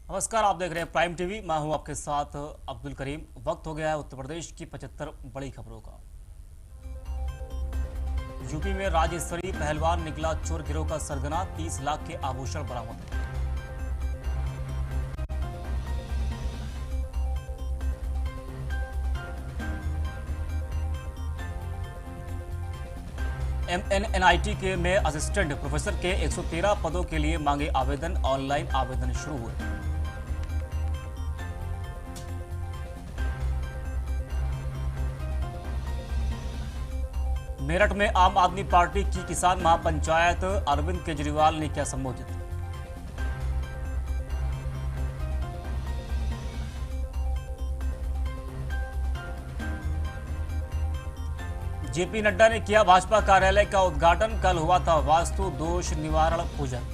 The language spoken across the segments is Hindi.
नमस्कार, आप देख रहे हैं प्राइम टीवी। मैं हूं आपके साथ अब्दुल करीम। वक्त हो गया है उत्तर प्रदेश की 75 बड़ी खबरों का। यूपी में राज्य स्तरीय पहलवान निकला चोर गिरोह का सरगना, 30 लाख के आभूषण बरामद। MNNIT के में असिस्टेंट प्रोफेसर के 113 पदों के लिए मांगे आवेदन, ऑनलाइन आवेदन शुरू हुए। मेरठ में आम आदमी पार्टी की किसान महापंचायत, अरविंद केजरीवाल ने किया संबोधित। जेपी नड्डा ने किया भाजपा कार्यालय का उद्घाटन। कल हुआ था वास्तु दोष निवारण पूजन।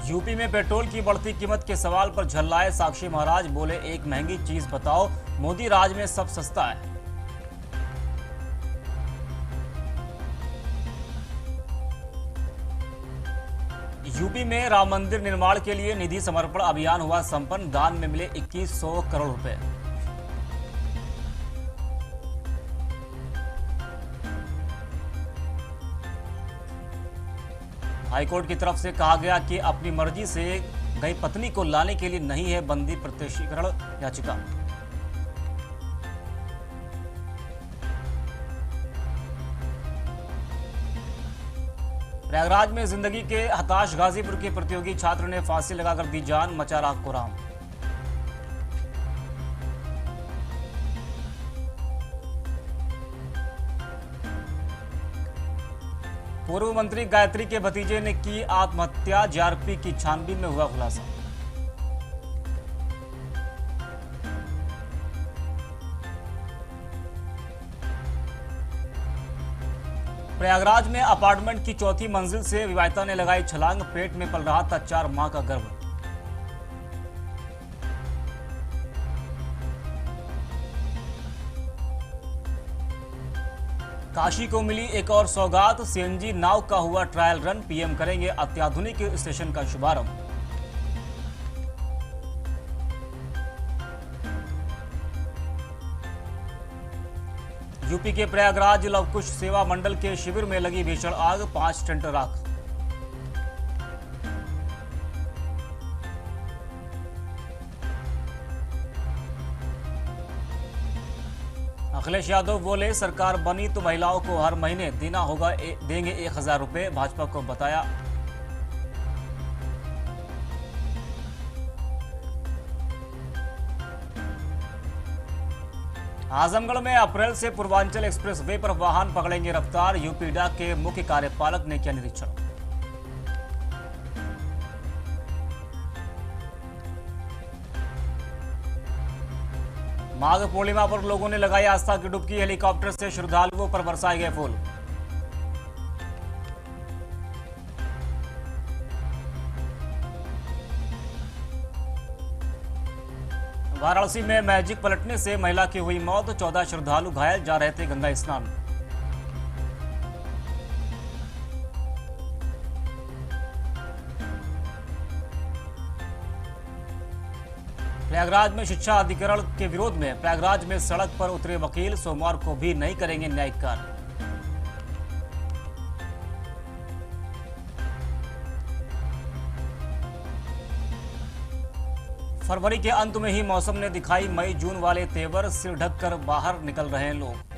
यूपी में पेट्रोल की बढ़ती कीमत के सवाल पर झल्लाए साक्षी महाराज, बोले एक महंगी चीज बताओ, मोदी राज में सब सस्ता है। यूपी में राम मंदिर निर्माण के लिए निधि समर्पण अभियान हुआ संपन्न, दान में मिले 2100 करोड़ रुपए। हाईकोर्ट की तरफ से कहा गया कि अपनी मर्जी से गई पत्नी को लाने के लिए नहीं है बंदी प्रत्यक्षीकरण याचिका। प्रयागराज में जिंदगी के हताश गाजीपुर के प्रतियोगी छात्र ने फांसी लगाकर दी जान, मचा राख कोराम। पूर्व मंत्री गायत्री के भतीजे ने की आत्महत्या, जीआरपी की छानबीन में हुआ खुलासा। प्रयागराज में अपार्टमेंट की चौथी मंजिल से विवाहिता ने लगाई छलांग, पेट में पल रहा था 4 माह का गर्भ। काशी को मिली एक और सौगात, सीएनजी नाव का हुआ ट्रायल रन, पीएम करेंगे अत्याधुनिक स्टेशन का शुभारंभ। यूपी के प्रयागराज लवकुश सेवा मंडल के शिविर में लगी भीषण आग, 5 टेंट राख। अखिलेश यादव बोले सरकार बनी तो महिलाओं को हर महीने देना होगा, देंगे 1000 रुपए, भाजपा को बताया। आजमगढ़ में अप्रैल से पूर्वांचल एक्सप्रेस वे पर वाहन पकड़ेंगे रफ्तार, यूपीडा के मुख्य कार्यपालक ने किया निरीक्षण। माघ पूर्णिमा पर लोगों ने लगाई आस्था की डुबकी, हेलीकॉप्टर से श्रद्धालुओं पर बरसाए गए फूल। वाराणसी में मैजिक पलटने से महिला की हुई मौत, 14 श्रद्धालु घायल, जा रहे थे गंगा स्नान। प्रयागराज में शिक्षा अधिकरण के विरोध में प्रयागराज में सड़क पर उतरे वकील, सोमवार को भी नहीं करेंगे न्यायिक कार्य। फरवरी के अंत में ही मौसम ने दिखाई मई जून वाले तेवर, सिर ढककर बाहर निकल रहे हैं लोग।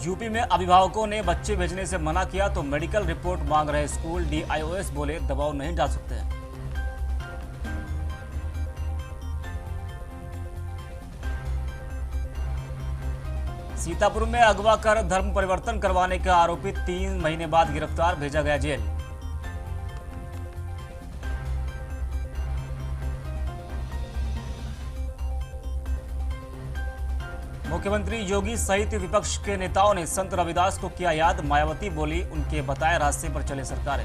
यूपी में अभिभावकों ने बच्चे भेजने से मना किया तो मेडिकल रिपोर्ट मांग रहे स्कूल, डीआईओएस बोले दबाव नहीं डाल सकते हैं। सीतापुर में अगवा कर धर्म परिवर्तन करवाने का आरोपित 3 महीने बाद गिरफ्तार, भेजा गया जेल। मुख्यमंत्री योगी सहित विपक्ष के नेताओं ने संत रविदास को किया याद, मायावती बोली उनके बताए रास्ते पर चले सरकारें।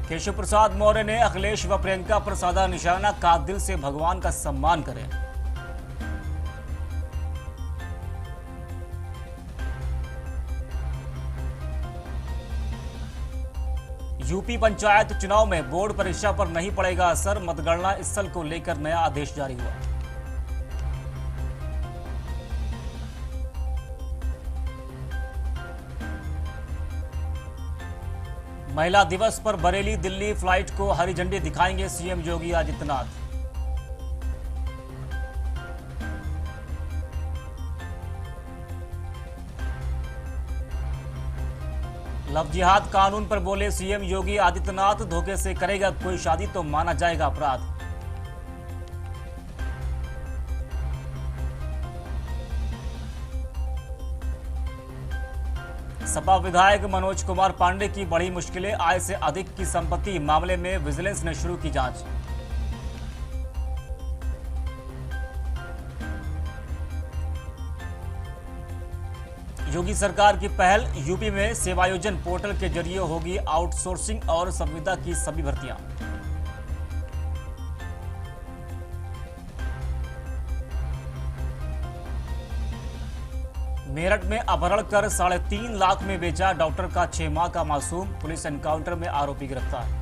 केशव प्रसाद मौर्य ने अखिलेश व प्रियंका पर साधा निशाना, कहा दिल से भगवान का सम्मान करें। यूपी पंचायत चुनाव में बोर्ड परीक्षा पर नहीं पड़ेगा असर, मतगणना स्थल को लेकर नया आदेश जारी हुआ। महिला दिवस पर बरेली दिल्ली फ्लाइट को हरी झंडी दिखाएंगे सीएम योगी आदित्यनाथ। लव जिहाद कानून पर बोले सीएम योगी आदित्यनाथ, धोखे से करेगा कोई शादी तो माना जाएगा अपराध। सपा विधायक मनोज कुमार पांडे की बड़ी मुश्किलें, आय से अधिक की संपत्ति मामले में विजिलेंस ने शुरू की जांच। योगी सरकार की पहल, यूपी में सेवायोजन पोर्टल के जरिए होगी आउटसोर्सिंग और संविदा की सभी भर्तियां। मेरठ में अपहरण कर 3.5 लाख में बेचा डॉक्टर का 6 माह का मासूम, पुलिस एनकाउंटर में आरोपी गिरफ्तार।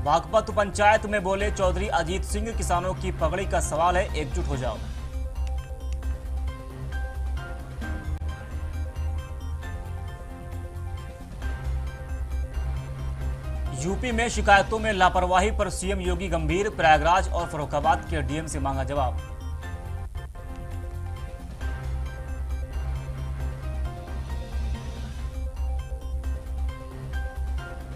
बागपत पंचायत में बोले चौधरी अजीत सिंह, किसानों की पगड़ी का सवाल है, एकजुट हो जाओ। यूपी में शिकायतों में लापरवाही पर सीएम योगी गंभीर, प्रयागराज और फर्रुखाबाद के डीएम से मांगा जवाब।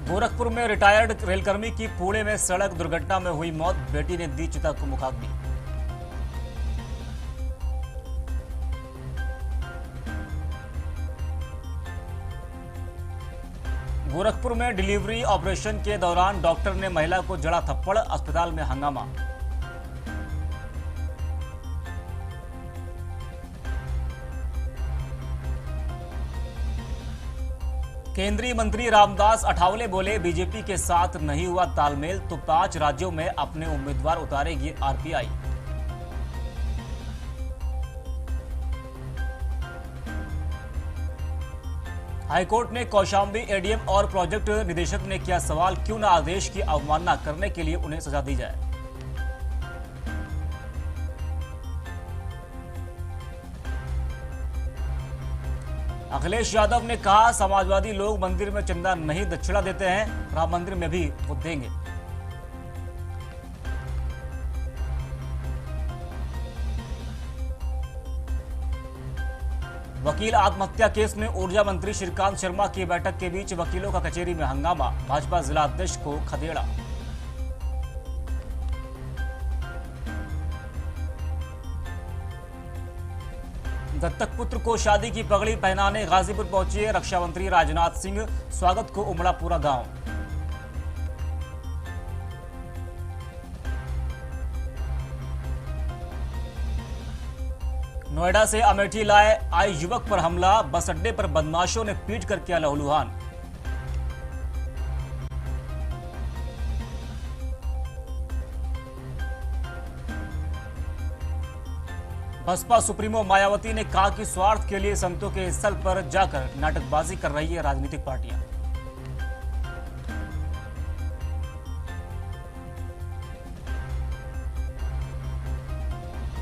गोरखपुर में रिटायर्ड रेलकर्मी की पुणे में सड़क दुर्घटना में हुई मौत, बेटी ने दी चिता को मुखाग्नि। गोरखपुर में डिलीवरी ऑपरेशन के दौरान डॉक्टर ने महिला को जड़ा थप्पड़, अस्पताल में हंगामा। केंद्रीय मंत्री रामदास अठावले बोले बीजेपी के साथ नहीं हुआ तालमेल तो 5 राज्यों में अपने उम्मीदवार उतारेगी आरपीआई। हाईकोर्ट ने कौशाम्बी एडीएम और प्रोजेक्ट निदेशक ने किया सवाल, क्यों न आदेश की अवमानना करने के लिए उन्हें सजा दी जाए। अखिलेश यादव ने कहा समाजवादी लोग मंदिर में चंदा नहीं दक्षिणा देते हैं, राम मंदिर में भी वो देंगे। वकील आत्महत्या केस में ऊर्जा मंत्री श्रीकांत शर्मा की बैठक के बीच वकीलों का कचहरी में हंगामा, भाजपा जिला अध्यक्ष को खदेड़ा। दत्तक पुत्र को शादी की पगड़ी पहनाने गाजीपुर पहुंचे रक्षा मंत्री राजनाथ सिंह, स्वागत को उमड़ा पूरा गांव। नोएडा से अमेठी आए युवक पर हमला, बस अड्डे पर बदमाशों ने पीट कर किया लहूलुहान। बसपा सुप्रीमो मायावती ने कहा कि स्वार्थ के लिए संतों के स्थल पर जाकर नाटकबाजी कर रही है राजनीतिक पार्टियां।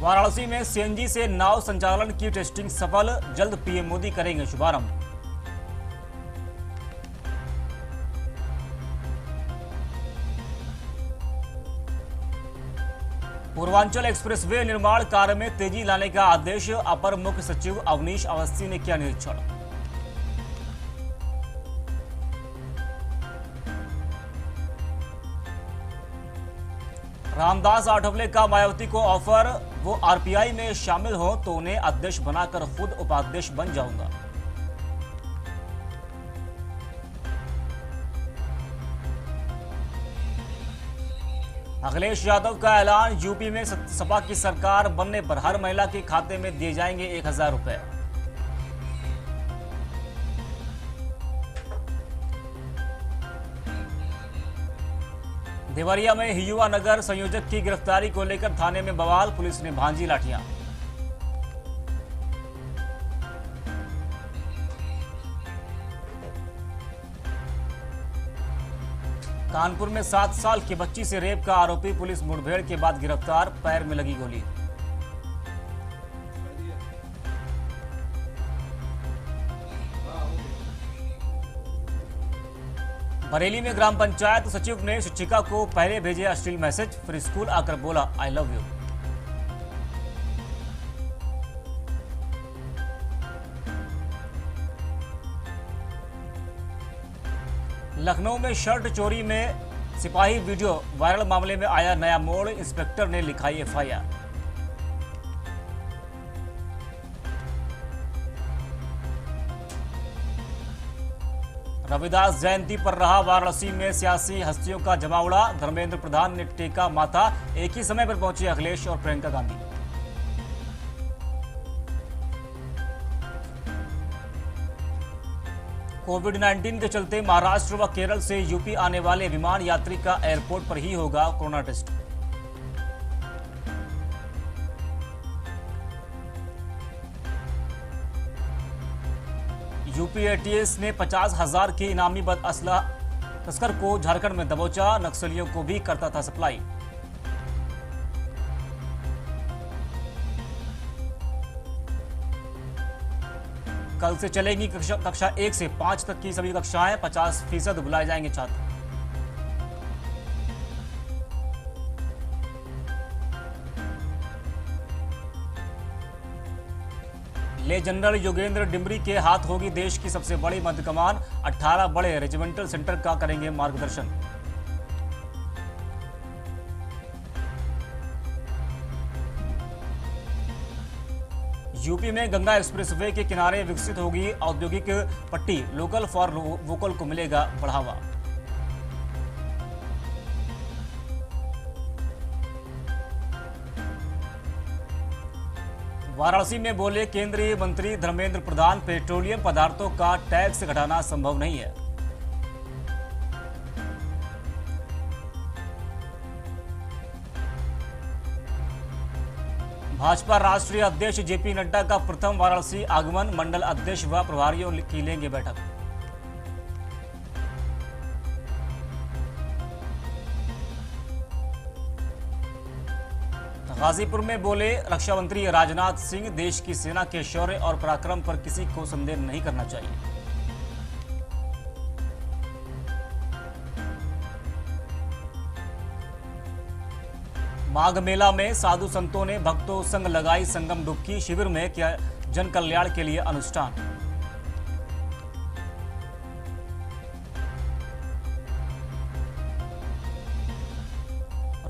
वाराणसी में सीएनजी से नाव संचालन की टेस्टिंग सफल, जल्द पीएम मोदी करेंगे शुभारंभ। पूर्वांचल एक्सप्रेसवे निर्माण कार्य में तेजी लाने का आदेश, अपर मुख्य सचिव अवनीश अवस्थी ने किया निरीक्षण। रामदास आठवले का मायावती को ऑफर, वो आरपीआई में शामिल हो तो उन्हें अध्यक्ष बनाकर खुद उपाध्यक्ष बन जाऊंगा। अखिलेश यादव का ऐलान, यूपी में सपा की सरकार बनने पर हर महिला के खाते में दिए जाएंगे 1000 रुपए। देवरिया में युवा नगर संयोजक की गिरफ्तारी को लेकर थाने में बवाल, पुलिस ने भांजी लाठियां। कानपुर में 7 साल की बच्ची से रेप का आरोपी पुलिस मुठभेड़ के बाद गिरफ्तार, पैर में लगी गोली। बरेली में ग्राम पंचायत सचिव ने शिक्षिका को पहले भेजे अश्लील मैसेज, फिर स्कूल आकर बोला आई लव यू। लखनऊ में शर्ट चोरी में सिपाही वीडियो वायरल, मामले में आया नया मोड़, इंस्पेक्टर ने लिखाई एफआईआर। रविदास जयंती पर रहा वाराणसी में सियासी हस्तियों का जमावड़ा, धर्मेंद्र प्रधान ने टेका माथा, एक ही समय पर पहुंचे अखिलेश और प्रियंका गांधी। कोविड-19 के चलते महाराष्ट्र व केरल से यूपी आने वाले विमान यात्री का एयरपोर्ट पर ही होगा कोरोना टेस्ट। यूपी एटीएस ने 50,000 के इनामी बदअसलह तस्कर को झारखंड में दबोचा, नक्सलियों को भी करता था सप्लाई। कल से चलेंगी कक्षा 1 से 5 तक की सभी कक्षाएं, 50% बुलाए जाएंगे छात्र। ले जनरल योगेंद्र डिमरी के हाथ होगी देश की सबसे बड़ी मध्य कमान, 18 बड़े रेजिमेंटल सेंटर का करेंगे मार्गदर्शन। यूपी में गंगा एक्सप्रेसवे के किनारे विकसित होगी औद्योगिक पट्टी, लोकल फॉर वोकल को मिलेगा बढ़ावा। वाराणसी में बोले केंद्रीय मंत्री धर्मेंद्र प्रधान, पेट्रोलियम पदार्थों का टैक्स घटाना संभव नहीं है। भाजपा राष्ट्रीय अध्यक्ष जेपी नड्डा का प्रथम वाराणसी आगमन, मंडल अध्यक्ष व प्रभारियों की लेंगे बैठक। गाजीपुर में बोले रक्षा मंत्री राजनाथ सिंह, देश की सेना के शौर्य और पराक्रम पर किसी को संदेह नहीं करना चाहिए। माघ मेला में साधु संतों ने भक्तों संग लगाई संगम डुबकी, शिविर में किया जन कल्याण के लिए अनुष्ठान।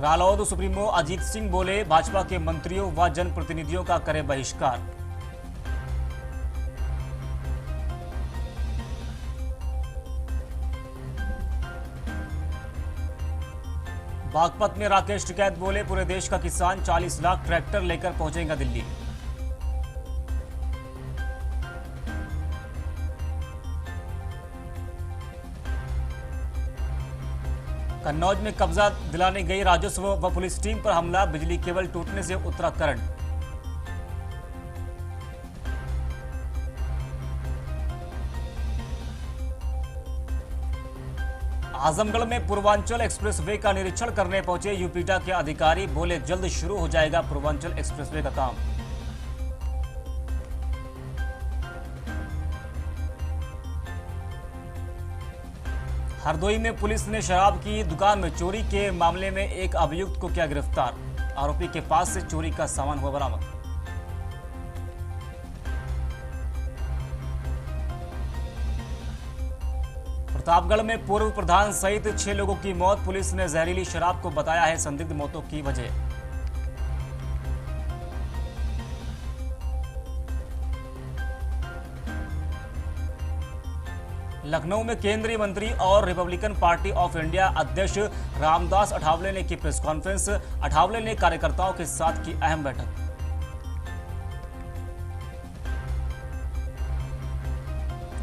रालोद सुप्रीमो अजीत सिंह बोले भाजपा के मंत्रियों व जनप्रतिनिधियों का करे बहिष्कार। बागपत में राकेश टिकैत बोले पूरे देश का किसान 40 लाख ट्रैक्टर लेकर पहुंचेगा दिल्ली। कन्नौज में कब्जा दिलाने गई राजस्व व पुलिस टीम पर हमला, बिजली केबल टूटने से उतरा करंट। आजमगढ़ में पूर्वांचल एक्सप्रेसवे का निरीक्षण करने पहुंचे यूपीडा के अधिकारी, बोले जल्द शुरू हो जाएगा पूर्वांचल एक्सप्रेसवे का काम। हरदोई में पुलिस ने शराब की दुकान में चोरी के मामले में एक अभियुक्त को किया गिरफ्तार, आरोपी के पास से चोरी का सामान हुआ बरामद। प्रतापगढ़ में पूर्व प्रधान सहित 6 लोगों की मौत, पुलिस ने जहरीली शराब को बताया है संदिग्ध मौतों की वजह। लखनऊ में केंद्रीय मंत्री और रिपब्लिकन पार्टी ऑफ इंडिया अध्यक्ष रामदास अठावले ने की प्रेस कॉन्फ्रेंस। अठावले ने कार्यकर्ताओं के साथ की अहम बैठक।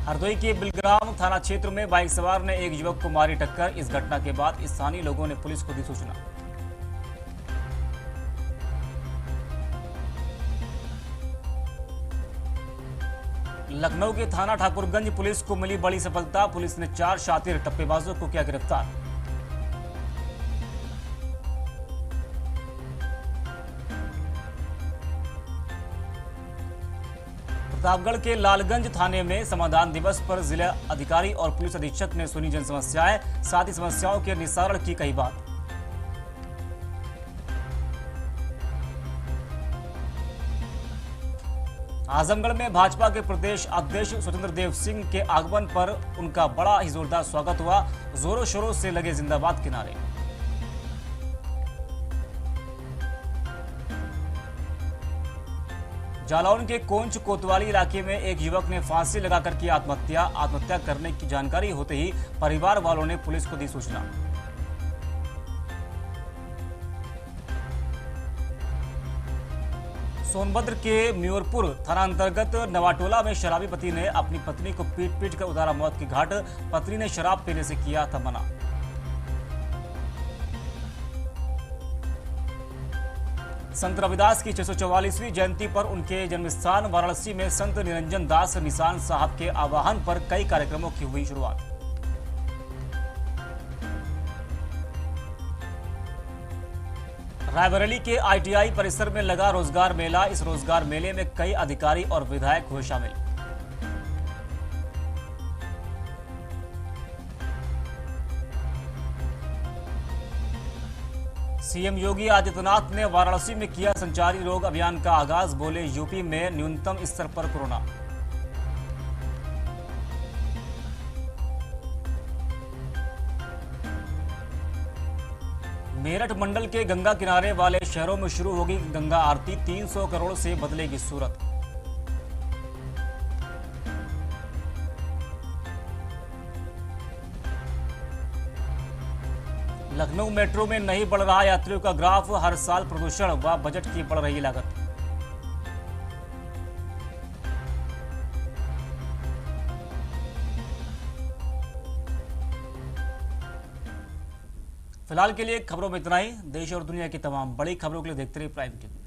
हरदोई के बिलग्राम थाना क्षेत्र में बाइक सवार ने एक युवक को मारी टक्कर। इस घटना के बाद स्थानीय लोगों ने पुलिस को दी सूचना। लखनऊ के थाना ठाकुरगंज पुलिस को मिली बड़ी सफलता। पुलिस ने 4 शातिर टप्पेबाजों को किया गिरफ्तार। प्रतापगढ़ के लालगंज थाने में समाधान दिवस पर जिला अधिकारी और पुलिस अधीक्षक ने सुनी जन समस्याएं, साथ ही समस्याओं के निस्तारण की कही बात। आजमगढ़ में भाजपा के प्रदेश अध्यक्ष स्वतंत्र देव सिंह के आगमन पर उनका बड़ा ही जोरदार स्वागत हुआ। जोरों शोरों से लगे जिंदाबाद के नारे। जालौन के कोंच कोतवाली इलाके में एक युवक ने फांसी लगाकर की आत्महत्या। आत्महत्या करने की जानकारी होते ही परिवार वालों ने पुलिस को दी सूचना। सोनभद्र के म्योरपुर थाना अंतर्गत नवाटोला में शराबी पति ने अपनी पत्नी को पीट कर उतारा मौत की घाट। पत्नी ने शराब पीने से किया था मना। संत रविदास की 644वीं जयंती पर उनके जन्मस्थान वाराणसी में संत निरंजन दास निशान साहब के आह्वान पर कई कार्यक्रमों की हुई शुरुआत। रायबरेली के ITI परिसर में लगा रोजगार मेला। इस रोजगार मेले में कई अधिकारी और विधायक हुए शामिल। सीएम योगी आदित्यनाथ ने वाराणसी में किया संचारी रोग अभियान का आगाज। बोले, यूपी में न्यूनतम स्तर पर कोरोना। मेरठ मंडल के गंगा किनारे वाले शहरों में शुरू होगी गंगा आरती। 300 करोड़ से बदलेगी सूरत। लखनऊ मेट्रो में नहीं बढ़ रहा यात्रियों का ग्राफ। हर साल प्रदूषण व बजट की बढ़ रही लागत। फिलहाल के लिए खबरों में इतना ही। देश और दुनिया की तमाम बड़ी खबरों के लिए देखते रहिए प्राइम टीवी।